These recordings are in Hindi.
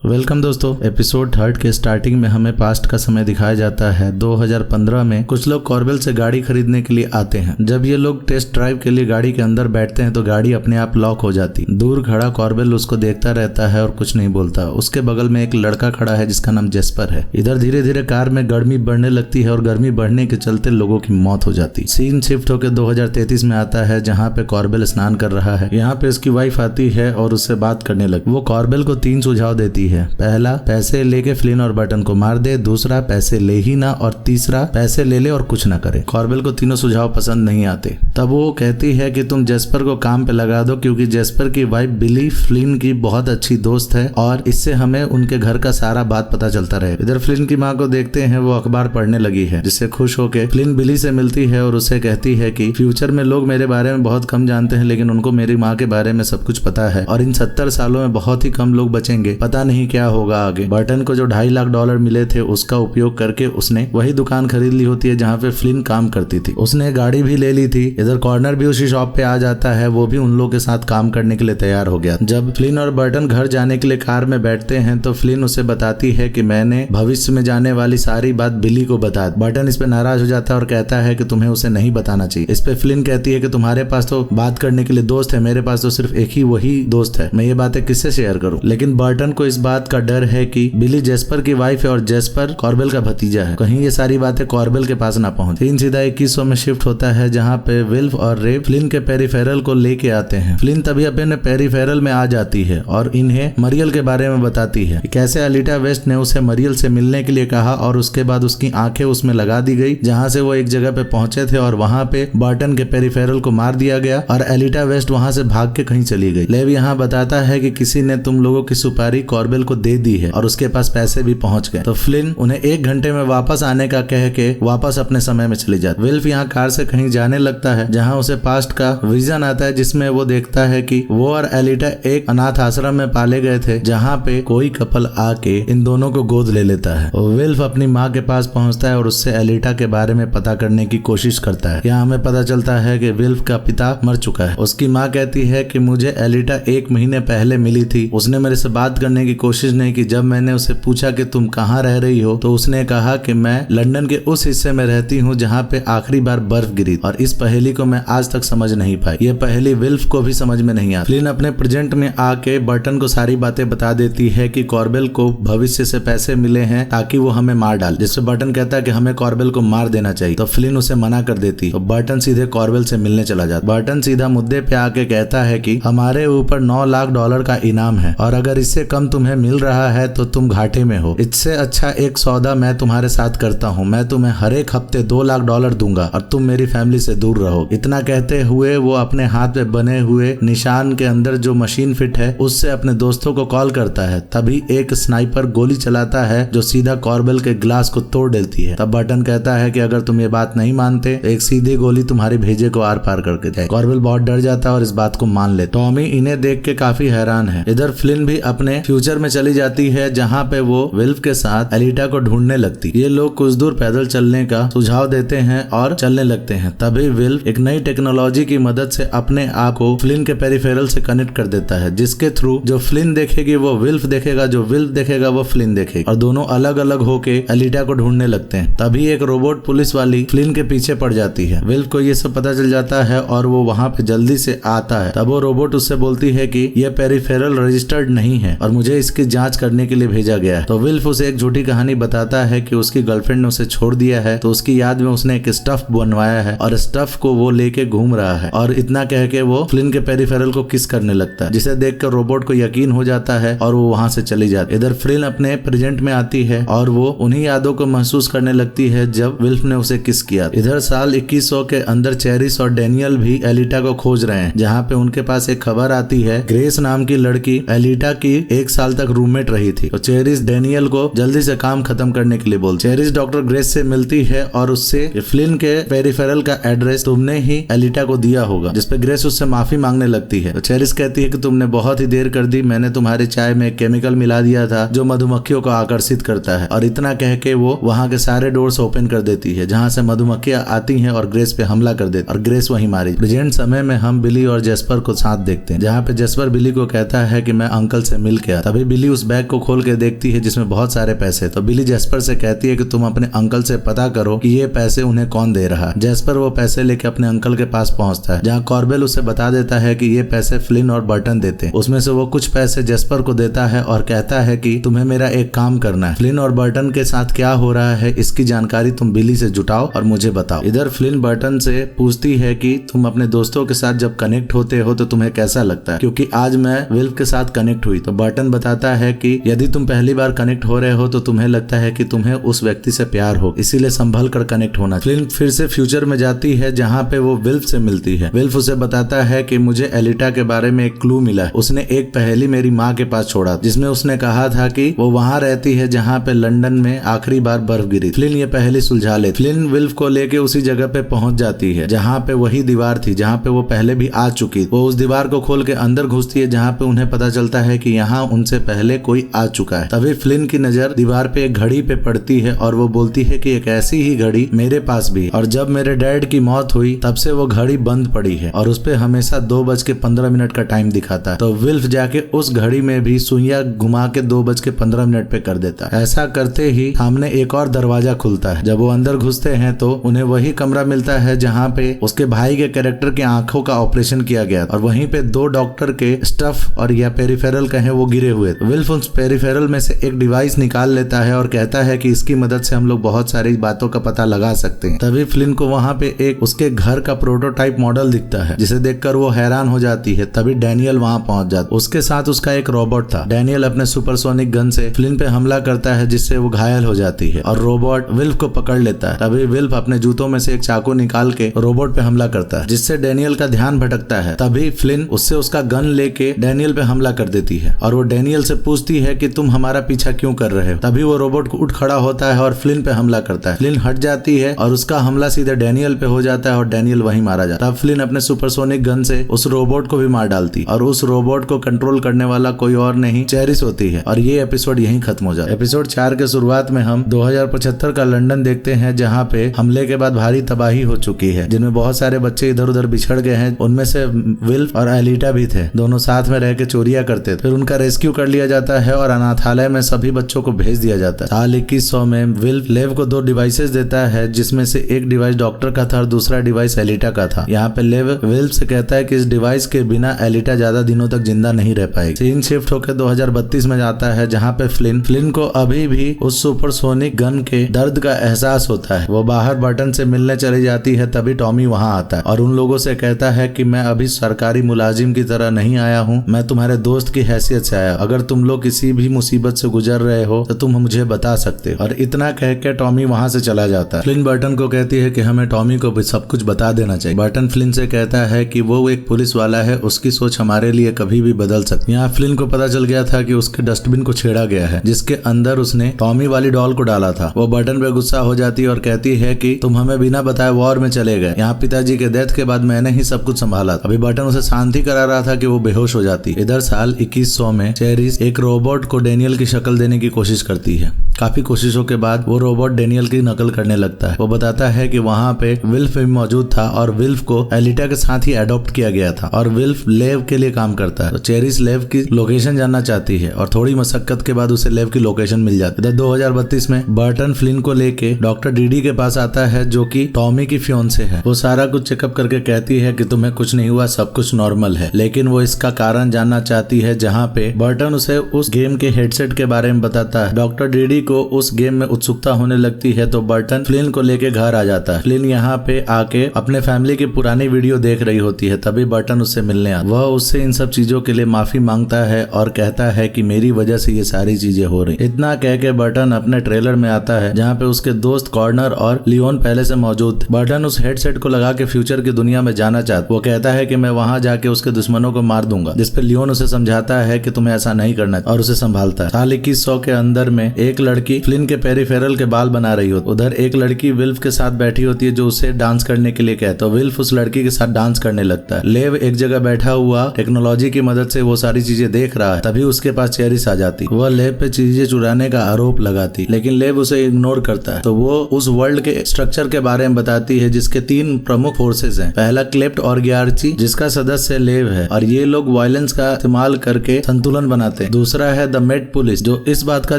वेलकम दोस्तों। एपिसोड 3 के स्टार्टिंग में हमें पास्ट का समय दिखाया जाता है। 2015 में कुछ लोग कॉर्बेल से गाड़ी खरीदने के लिए आते हैं। जब ये लोग टेस्ट ड्राइव के लिए गाड़ी के अंदर बैठते हैं तो गाड़ी अपने आप लॉक हो जाती। दूर खड़ा कॉर्बेल उसको देखता रहता है और कुछ नहीं बोलता। उसके बगल में एक लड़का खड़ा है जिसका नाम जेस्पर है। इधर धीरे धीरे कार में गर्मी बढ़ने लगती है और गर्मी बढ़ने के चलते लोगों की मौत हो जाती। सीन शिफ्ट होकर 2033 में आता है जहाँ पे कॉर्बेल स्नान कर रहा है। यहाँ पे उसकी वाइफ आती है और उससे बात करने लगती। वो कॉर्बेल को 3 सुझाव देती है। पहला, पैसे लेके फ्लिन और बर्टन को मार दे। दूसरा, पैसे ले ही ना। और तीसरा, पैसे ले ले और कुछ ना करे। कॉर्बेल को तीनों सुझाव पसंद नहीं आते। तब वो कहती है कि तुम जेस्पर को काम पे लगा दो क्योंकि जेस्पर की वाइफ बिली फ्लिन की बहुत अच्छी दोस्त है और इससे हमें उनके घर का सारा बात पता चलता रहे। इधर फ्लिन की माँ को देखते हैं, वो अखबार पढ़ने लगी है जिससे खुश होकर फ्लिन बिली से मिलती है और उससे कहती है कि फ्यूचर में लोग मेरे बारे में बहुत कम जानते हैं लेकिन उनको मेरी माँ के बारे में सब कुछ पता है और इन 70 सालों में बहुत ही कम लोग बचेंगे। पता नहीं क्या होगा आगे। बर्टन को जो $2.5 लाख मिले थे उसका उपयोग करके उसने वही दुकान खरीद ली होती है जहाँ पे फ्लिन काम करती थी। उसने गाड़ी भी ले ली थी। इधर कॉर्नर भी उसी शॉप पे आ जाता है। वो भी उन लोगों के साथ काम करने के लिए तैयार हो गया। जब फ्लिन और बर्टन घर जाने के लिए कार में बैठते हैं तो फ्लिन उसे बताती है कि मैंने भविष्य में जाने वाली सारी बात बिली को बता। बर्टन इस पे नाराज हो जाता है और कहता है कि तुम्हें उसे नहीं बताना चाहिए। इस पे फ्लिन कहती है कि तुम्हारे पास तो बात करने के लिए दोस्त है, मेरे पास तो सिर्फ एक ही वही दोस्त है, मैं ये बातें किससे शेयर करूं। लेकिन बर्टन को इस बात का डर है कि बिली जेस्पर की वाइफ है और जेस्पर कॉर्बेल का भतीजा है, कहीं ये सारी बातें कॉर्बेल के पास ना पहुंचे। सीन सीधा 2100 में शिफ्ट होता है जहाँ पे विल्फ और रे फ्लिन के पेरिफेरल को लेके आते हैं। फ्लिन तभी अपने पेरिफेरल में आ जाती है और इन्हें मरियल के बारे में बताती है कि कैसे अलीटा वेस्ट ने उसे मरियल से मिलने के लिए कहा और उसके बाद उसकी आंखें उसमें लगा दी गई जहाँ से वो एक जगह पे पहुंचे थे और वहाँ पे बर्टन के पेरिफेरल को मार दिया गया और एलिटा वेस्ट वहाँ से भाग के कहीं चली गई। लेव यहाँ बताता है कि किसी ने तुम लोगों की सुपारी कॉर्बेल को दे दी है और उसके पास पैसे भी पहुंच गए। तो फ्लिन उन्हें 1 घंटे में वापस आने का कह के वापस अपने समय में चली जाती। विल्फ यहाँ कार से कहीं जाने लगता है जहाँ उसे पास्ट का विजन आता है जिसमें वो देखता है कि वो और एलिटा एक अनाथ आश्रम में पाले गए थे जहाँ पे कोई कपल आके इन दोनों को गोद ले लेता है। विल्फ अपनी माँ के पास पहुंचता है और उससे एलिटा के बारे में पता करने की कोशिश करता है। यहाँ हमें पता चलता है कि विल्फ का पिता मर चुका है। उसकी माँ कहती है कि मुझे एलिटा 1 महीने पहले मिली थी, उसने मेरे से बात करने की कोशिश नहीं की। जब मैंने उसे पूछा कि तुम कहाँ रह रही हो तो उसने कहा कि मैं लंदन के उस हिस्से में रहती हूँ जहाँ पे आखिरी बार बर्फ गिरी और इस पहेली को मैं आज तक समझ नहीं पाई। ये पहेली विल्फ को भी समझ में नहीं आती। फ्लिन अपने प्रेजेंट में आके बर्टन को सारी बातें बता देती है कि कॉर्बेल को भविष्य से पैसे मिले हैं ताकि वो हमें मार डाले, जिससे बर्टन कहता है कि हमें कॉर्बेल को मार देना चाहिए। तो फ्लिन उसे मना कर देती तो बर्टन सीधे कॉर्बेल से मिलने चला जाता। बर्टन सीधा मुद्दे पे आके कहता है कि हमारे ऊपर $9 लाख का इनाम है और अगर इससे कम तुम्हें मिल रहा है तो तुम घाटे में हो। इससे अच्छा एक सौदा मैं तुम्हारे साथ करता हूँ, मैं तुम्हें हर एक हफ्ते $2 लाख दूंगा और तुम मेरी फैमिली से दूर रहो। इतना कहते हुए वो अपने हाथ में बने हुए निशान के अंदर जो मशीन फिट है उससे अपने दोस्तों को कॉल करता है। तभी एक स्नाइपर गोली चलाता है जो सीधा कॉर्बेल के ग्लास को तोड़ देती है। तब बर्टन कहता है कि अगर तुम ये बात नहीं मानते तो एक सीधी गोली तुम्हारी भेजे को आर पार करके जाए। कॉर्बेल बहुत डर जाता है और इस बात को मान ले। टॉमी इन्हें देख के काफी हैरान है। इधर फ्लिन भी अपने फ्यूचर में चली जाती है जहाँ पे वो विल्फ के साथ एलिटा को ढूंढने लगती। ये लोग कुछ दूर पैदल चलने का सुझाव देते हैं और चलने लगते हैं। तभी विल्फ एक नई टेक्नोलॉजी की मदद से अपने आप को फ्लिन के पेरिफेरल से कनेक्ट कर देता है जिसके थ्रू जो फ्लिन देखेगी वो विल्फ देखेगा, जो विल्फ देखेगा वो फ्लिन देखेगा और दोनों अलग अलग होके एलिटा को ढूंढने लगते हैं। तभी एक रोबोट पुलिस वाली फ्लिन के पीछे पड़ जाती है। विल्फ को ये सब पता चल जाता है और वो वहाँ पे जल्दी से आता है। तब वो रोबोट उससे बोलती है कि ये पेरिफेरल रजिस्टर्ड नहीं है और मुझे इसकी जांच करने के लिए भेजा गया है। तो विल्फ उसे एक झूठी कहानी बताता है कि उसकी गर्लफ्रेंड ने उसे छोड़ दिया है तो उसकी याद में उसने एक स्टफ बनवाया है और स्टफ को वो लेके घूम रहा है और इतना कह के वो फ्लिन के पेरिफेरल को किस करने लगता है जिसे देखकर रोबोट को यकीन हो जाता है और वो वहां से चली जाती। इधर फ्लिन अपने प्रेजेंट में आती है और वो उन्हीं यादों को महसूस करने लगती है जब विल्फ ने उसे किस किया। इधर साल 2100 के अंदर चेरिस और डेनियल भी एलिटा को खोज रहे हैं जहाँ पे उनके पास एक खबर आती है ग्रेस नाम की लड़की एलिटा की 1 साल तक रूममेट रही थी। तो चेरिस डेनियल को जल्दी से काम खत्म करने के लिए बोलती। चेरिस डॉक्टर ग्रेस से मिलती है और उससे फ्लिन के पेरिफेरल का एड्रेस तुमने ही एलिटा को दिया होगा, जिसपे ग्रेस उससे माफी मांगने लगती है। तो चेरिस कहती है कि तुमने बहुत ही देर कर दी, मैंने तुम्हारी चाय में एक केमिकल मिला दिया था जो मधुमक्खियों को आकर्षित करता है। और इतना कह के वो वहाँ के सारे डोर्स ओपन कर देती है जहाँ से मधुमक्खियां आती हैं और ग्रेस पे हमला कर देती और ग्रेस वहीं मारी। प्रेजेंट समय में हम बिली और जेस्पर को साथ देखते हैं जहाँ पे जेस्पर बिली को कहता है कि मैं अंकल से मिल के आ। तभी बिली उस बैग को खोल के देखती है जिसमें बहुत सारे पैसे। तो बिली जैस्पर से कहती है कि तुम अपने अंकल से पता करो कि ये पैसे उन्हें कौन दे रहा है। जैस्पर वो पैसे लेके अपने अंकल के पास पहुंचता है, जहाँ कॉर्बेल उसे बता देता है कि ये पैसे फ्लिन और बर्टन देते हैं। उसमें से वो कुछ पैसे जैस्पर को देता है और कहता है कि तुम्हें मेरा एक काम करना है, फ्लिन और बर्टन के साथ क्या हो रहा है इसकी जानकारी तुम बिली से जुटाओ और मुझे बताओ। इधर फ्लिन बर्टन से पूछती है कि तुम अपने दोस्तों के साथ जब कनेक्ट होते हो तो तुम्हें कैसा लगता है, क्योंकि आज मैं विल्फ के साथ कनेक्ट हुई। तो बर्टन बताता है कि यदि तुम पहली बार कनेक्ट हो रहे हो तो तुम्हें लगता है कि तुम्हें उस व्यक्ति से प्यार हो, इसीलिए संभल कर कनेक्ट होना। फ्लिन फिर से फ्यूचर में जाती है जहाँ पे वो विल्फ से मिलती है। विल्फ उसे बताता है कि मुझे एलिटा के बारे में एक क्लू मिला है। उसने एक पहेली मेरी माँ के पास छोड़ा जिसमें उसने कहा था कि वो वहाँ रहती है जहाँ पे लंदन में आखिरी बार बर्फ गिरी। फ्लिन ये पहेली सुलझा ले। फ्लिन विल्फ को लेके उसी जगह पे पहुंच जाती है जहाँ पे वही दीवार थी जहाँ पे वो पहले भी आ चुकी। वो उस दीवार को खोल के अंदर घुसती है जहाँ पे उन्हें पता चलता है कि यहाँ उनसे पहले कोई आ चुका है। तभी फ्लिन की नजर दीवार पे एक घड़ी पे पड़ती है और वो बोलती है कि एक ऐसी ही घड़ी मेरे पास भी, और जब मेरे डैड की मौत हुई तब से वो घड़ी बंद पड़ी है और उस पे हमेशा 2:15 का टाइम दिखाता है। तो विल्फ जाके उस घड़ी में भी सुइयां घुमा के 2:15 पे कर देता है। ऐसा करते ही सामने एक और दरवाजा खुलता है। जब वो अंदर घुसते हैं तो उन्हें वही कमरा मिलता है जहाँ पे उसके भाई के कैरेक्टर की आंखों का ऑपरेशन किया गया और वहीं पे 2 डॉक्टर के स्टफ और या पेरिफेरल कहे वो गिरे हुए। विल्फ उस पेरिफेरल में से एक डिवाइस निकाल लेता है और कहता है कि इसकी मदद से हम लोग बहुत सारी बातों का पता लगा सकते हैं। तभी फ्लिन को वहाँ पे एक उसके घर का प्रोटोटाइप मॉडल दिखता है जिसे देखकर वो हैरान हो जाती है। तभी डैनियल वहाँ पहुंच जाता। उसके साथ उसका एक रोबोट था। डैनियल अपने सुपरसोनिक गन से फ्लिन पे हमला करता है जिससे वो घायल हो जाती है और रोबोट विल्फ को पकड़ लेता है। तभी विल्फ अपने जूतों में से एक चाकू निकाल के रोबोट पे हमला करता है जिससे डैनियल का ध्यान भटकता है। तभी फ्लिन उससे उसका गन लेके डैनियल पे हमला कर देती है और वो डैनियल से पूछती है कि तुम हमारा पीछा क्यों कर रहे हो। तभी वो रोबोट उठ खड़ा होता है और फ्लिन पे हमला करता है। फ्लिन हट जाती है और उसका हमला सीधे डैनियल पे हो जाता है और डैनियल वहीं मारा जाता है। तब फ्लिन अपने सुपरसोनिक गन से उस रोबोट को भी मार डालती और उस रोबोट को कंट्रोल करने वाला कोई और नहीं चेरिस होती है और ये एपिसोड यहीं खत्म हो जाता है। एपिसोड 4 के शुरुआत में हम 2075 का लंदन देखते हैं जहाँ पे हमले के बाद भारी तबाही हो चुकी है, जिनमें बहुत सारे बच्चे इधर उधर बिछड़ गए हैं। उनमें से विल्फ और एलिटा भी थे। दोनों साथ में रह के चोरियां करते थे। फिर उनका रेस्क्यू कर लिया जाता है और अनाथालय में सभी बच्चों को भेज दिया जाता है। साल 2100 में विल्फ लेव को 2 डिवाइसेस देता है जिसमें से एक डिवाइस डॉक्टर का था और दूसरा डिवाइस एलिटा का था। यहाँ पे लेव विल्फ से कहता है कि इस डिवाइस के बिना एलिटा ज्यादा दिनों तक जिंदा नहीं रह पाएगी। सीन शिफ्ट होकर 2032 में जाता है जहाँ पे फ्लिन को अभी भी उस सुपरसोनिक गन के दर्द का एहसास होता है। वो बाहर बर्टन से मिलने चली जाती है। तभी टॉमी वहाँ आता है और उन लोगों से कहता है कि मैं अभी सरकारी मुलाजिम की तरह नहीं आया हूँ, मैं तुम्हारे दोस्त की हैसियत से आया। अगर तुम लोग किसी भी मुसीबत से गुजर रहे हो तो तुम मुझे बता सकते हो। और इतना कह के टॉमी वहाँ से चला जाता है। फ्लिन बर्टन को कहती है कि हमें टॉमी को सब कुछ बता देना चाहिए। बर्टन फ्लिन से कहता है कि वो एक पुलिस वाला है, उसकी सोच हमारे लिए कभी भी बदल सकती है। यहाँ फ्लिन को पता चल गया था कि उसके डस्टबिन को छेड़ा गया है जिसके अंदर उसने टॉमी वाली डॉल को डाला था। वो बर्टन पे गुस्सा हो जाती है और कहती है कि तुम हमें बिना बताए वॉर में चले गए। यहाँ पिताजी के डेथ के बाद मैंने ही सब कुछ संभाला। अभी बर्टन उसे शांति करा रहा था कि वो बेहोश हो जाती। इधर साल 2100 में चेरिस एक रोबोट को डैनियल की शक्ल देने की कोशिश करती है। काफी कोशिशों के बाद वो रोबोट डैनियल की नकल करने लगता है। वो बताता है कि वहाँ पे विल्फ भी मौजूद था और विल्फ को एलिटा के साथ ही अडॉप्ट किया गया था और विल्फ लेव के लिए काम करता है। तो चेरिस लेव की लोकेशन जानना चाहती है और थोड़ी मशक्कत के बाद उसे लेव की लोकेशन मिल जाती है। 2032 में बर्टन फ्लिन को लेके डॉक्टर डीडी के पास आता है जो कि टॉमी की फियोंसे है। वो सारा कुछ चेकअप करके कहती है कि तुम्हें कुछ नहीं हुआ, सब कुछ नॉर्मल है, लेकिन वो इसका कारण जानना चाहती है। जहाँ पे बर्टन उसे उस गेम के हेडसेट के बारे में बताता है। डॉक्टर डीडी को उस गेम में उत्सुकता होने लगती है तो बर्टन फ्लिन को लेके घर आ जाता है। फ्लिन यहाँ पे आके अपने फैमिली की पुरानी वीडियो देख रही होती है। तभी बर्टन उससे मिलने आता। वह उससे इन सब चीजों के लिए माफी मांगता है और कहता है कि मेरी वजह से ये सारी चीजें हो रही। इतना कह के बर्टन अपने ट्रेलर में आता है जहाँ पे उसके दोस्त कॉर्नर और लियोन पहले से मौजूद थे। बर्टन उस हेडसेट को लगा के फ्यूचर की दुनिया में जाना चाहता। वो कहता है कि मैं वहां जाके उसके दुश्मनों को मार दूंगा, जिस पे लियोन उसे समझाता है कि तुम्हें ऐसा नहीं करना और उसे संभालता है। साल 2100 के अंदर में एक लड़की फ्लिन के पेरिफेरल के बाल बना रही होती। उधर एक लड़की विल्फ के साथ बैठी होती है जो उसे डांस करने के लिए कहता है। विल्फ उस लड़की के साथ डांस करने लगता है। लेव एक जगह बैठा हुआ टेक्नोलॉजी की मदद से वो सारी चीजें देख रहा है। तभी उसके पास चेरिस आ जाती। वह लेव पे चीजें चुराने का आरोप लगाती, लेकिन लेव उसे इग्नोर करता है। तो वो उस वर्ल्ड के स्ट्रक्चर के बारे में बताती है जिसके 3 प्रमुख फोर्सेस हैं। पहला क्लेप्ट ऑर्गियार्ची जिसका सदस्य लेव है और ये लोग वायलेंस का इस्तेमाल करके संतुलन बनाते हैं। दूसरा है द मेट पुलिस, जो इस बात का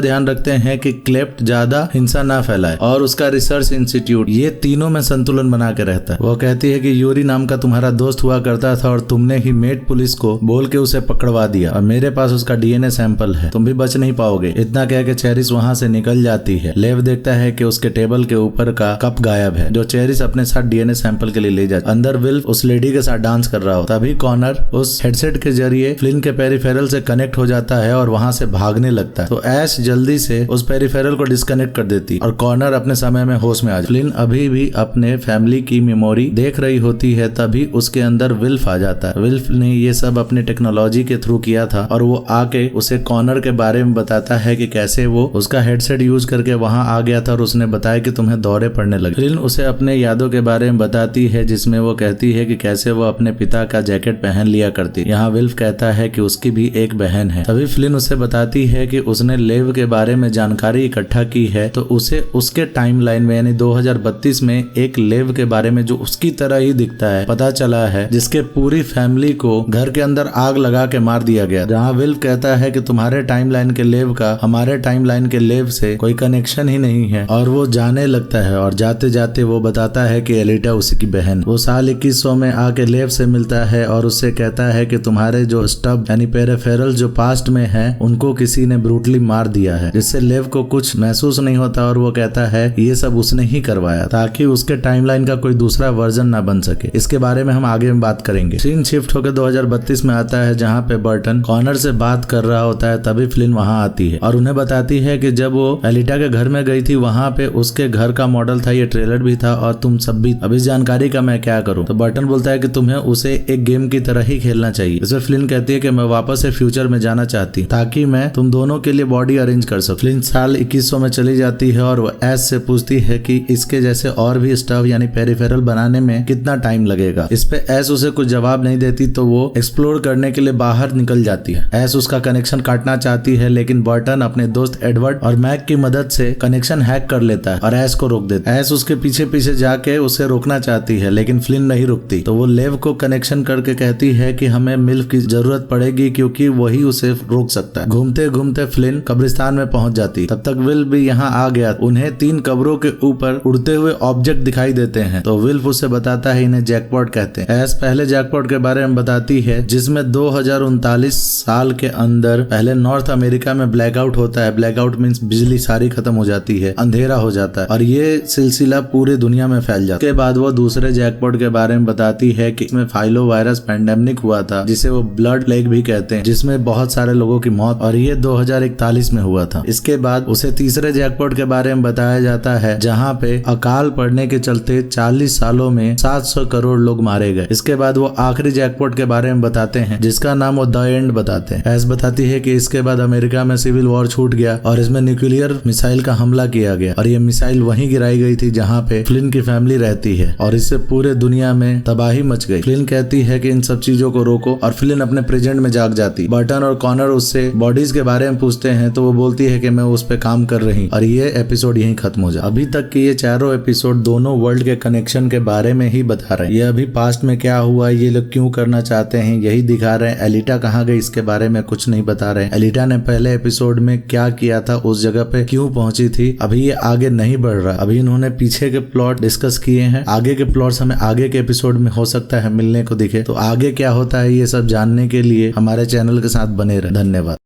ध्यान रखते हैं कि क्लेफ्ट ज्यादा हिंसा ना फैलाए, और उसका रिसर्च इंस्टीट्यूट, ये तीनों में संतुलन बना के रहता है। वो कहती है कि यूरी नाम का तुम्हारा दोस्त हुआ करता था और तुमने ही मेट पुलिस को बोल के उसे पकड़वा दिया, और मेरे पास उसका डीएनए सैंपल है, तुम भी बच नहीं पाओगे। इतना कह के चेरिस वहां से निकल जाती है। लेव देखता है कि उसके टेबल के ऊपर का कप गायब है, जो चेरिस अपने साथ डीएनए सैंपल के लिए ले जाती। अंदर विल्फ उस लेडी के साथ डांस कर रहा हो, तभी कॉनर उस हेडसेट के जरिए फ्लिन के पेरिफेरल से कनेक्ट हो जाता है और वहां से भागने लगता है। तो ऐश जल्दी से उस पेरिफेरल को डिस्कनेक्ट कर देती और कॉनर अपने समय में होश में आ जाता। फ्लिन अभी भी अपने फैमिली की मेमोरी देख रही होती है, तभी उसके अंदर विल्फ आ जाता है। विल्फ ने ये सब अपनी टेक्नोलॉजी के थ्रू किया था, और वो आके उसे कॉनर के बारे में बताता है कि कैसे वो उसका हेडसेट यूज करके वहां आ गया था और उसने बताया कि तुम्हें दौरे पड़ने लगे। फ्लिन उसे अपने यादों के बारे में बताती है, जिसमें वो कहती है कि कैसे वो अपने पिता का जैकेट पहन लिया करती। यहाँ विल्फ कहता है कि उसकी भी एक बहन है। तभी फ्लिन उसे बताती है कि उसने लेव के बारे में जानकारी इकट्ठा की है, तो उसे उसके टाइमलाइन में यानी 2032 में एक लेव के बारे में जो उसकी तरह ही दिखता है पता चला है, जिसके पूरी फैमिली को घर के अंदर आग लगा के मार दिया गया। जहाँ विल्फ कहता है कि तुम्हारे टाइमलाइन के लेव का हमारे टाइमलाइन के लेव से कोई कनेक्शन ही नहीं है, और वो जाने लगता है, और जाते जाते वो बताता है कि एलिटा उसकी बहन। वो साल 2100 में आके लेव से मिलता है और उससे कहता है कि तुम्हारे जो स्टब यानी पेरिफेरल जो पास्ट में है, उनको किसी ने ब्रूटली मार दिया है, जिससे लेव को कुछ महसूस नहीं होता, और वो कहता है ये सब उसने ही करवाया ताकि उसके टाइमलाइन का कोई दूसरा वर्जन ना बन सके। इसके बारे में हम आगे में बात करेंगे। सीन शिफ्ट होकर 2032 में आता है, जहाँ पे बर्टन कॉनर से बात कर रहा होता है। तभी फ्लिन वहां आती है और उन्हें बताती है कि जब वो एलिटा के घर में गई थी, वहां पे उसके घर का मॉडल था, ये ट्रेलर भी था, और तुम सब भी। अब इस जानकारी का मैं क्या करूं? तो बर्टन बोलता है कि तुम्हें उसे एक गेम की तरह ही खेलना चाहिए। इसमें फ्लिन कहती है कि मैं वापस से फ्यूचर में जाना चाहती ताकि मैं तुम दोनों के लिए बॉडी अरेंज कर सकूं। फ्लिन साल 2100 में चली जाती है और वो ऐश से पूछती है कि इसके जैसे और भी स्टफ यानी पेरिफेरल बनाने में कितना टाइम लगेगा। इस पे ऐश उसे कुछ जवाब नहीं देती, तो वो एक्सप्लोर करने के लिए बाहर निकल जाती है। ऐश उसका कनेक्शन काटना चाहती है, लेकिन बर्टन अपने दोस्त एडवर्ड और मैक की मदद से कनेक्शन हैक कर लेता है और ऐश को रोक देता है। ऐश उसके पीछे पीछे जाके उसे रोकना चाहती है, लेकिन फ्लिन नहीं रुकती। तो वो लेव को कनेक्शन करके कहती है कि हमें मिल्फ की जरूरत पड़ेगी, क्योंकि वही उसे रोक सकता है। घूमते घूमते फ्लिन कब्रिस्तान में पहुंच जाती। तब तक विल्फ भी यहाँ आ गया। उन्हें 3 कब्रों के ऊपर उड़ते हुए ऑब्जेक्ट दिखाई देते हैं, तो विल्फ उसे बताता है इन्हें जैकपॉट कहते हैं। ऐश पहले जैकपॉट के बारे में बताती है, जिसमें 2039 साल के अंदर पहले नॉर्थ अमेरिका में ब्लैकआउट होता है। ब्लैकआउट मींस बिजली सारी खत्म हो जाती है, अंधेरा हो जाता है, और ये सिलसिला पूरी दुनिया में फैल जाता है। उसके बाद वो दूसरे जैकपॉट के बारे में बताती है कि इसमें फाइलो वायरस पैंडेमिक हुआ था, जिसे वो ब्लड प्लेग भी कहते हैं, जिसमें बहुत सारे लोगों की मौत, और ये 2041 में हुआ था। इसके बाद उसे तीसरे जैकपॉट के बारे में बताया जाता है, जहाँ पे अकाल पड़ने के चलते 40 सालों में 700 करोड़ लोग मारे गए। इसके बाद वो आखिरी जैकपॉट के बारे में बताते हैं, जिसका नाम वो द एंड बताते हैं। ऐश बताती है कि इसके बाद अमेरिका में सिविल वॉर छूट गया और इसमें न्यूक्लियर मिसाइल का हमला किया गया, और ये मिसाइल वहीं गिराई गई थी जहाँ पे फ्लिन की फैमिली रहती है, और इससे पूरे दुनिया में तबाही मच गई। फ्लिन कहती है कि इन सब चीजों को रोको, और फ्लिन अपने प्रेजेंट में जाग जाती। बर्टन और कॉनर उससे बॉडीज के बारे में पूछते हैं, तो वो बोलती है कि मैं उस पे काम कर रही, और ये एपिसोड यहीं खत्म हो जाए। अभी तक के ये चारों एपिसोड दोनों वर्ल्ड के कनेक्शन के बारे में ही बता रहे हैं। ये अभी पास्ट में क्या हुआ, ये लोग क्यों करना चाहते हैं, यही दिखा रहे हैं। एलिटा कहाँ गई इसके बारे में कुछ नहीं बता रहे हैं। एलिटा ने पहले एपिसोड में क्या किया था, उस जगह पे क्यों पहुंची थी, अभी ये आगे नहीं बढ़ रहा। अभी इन्होंने पीछे के प्लॉट डिस्कस किए हैं, आगे के प्लॉट्स हमें आगे के एपिसोड में हो सकता है मिलने को दिखे। तो आगे क्या होता है ये सब जानने के लिए हमारे चैनल के साथ बने रहे। धन्यवाद।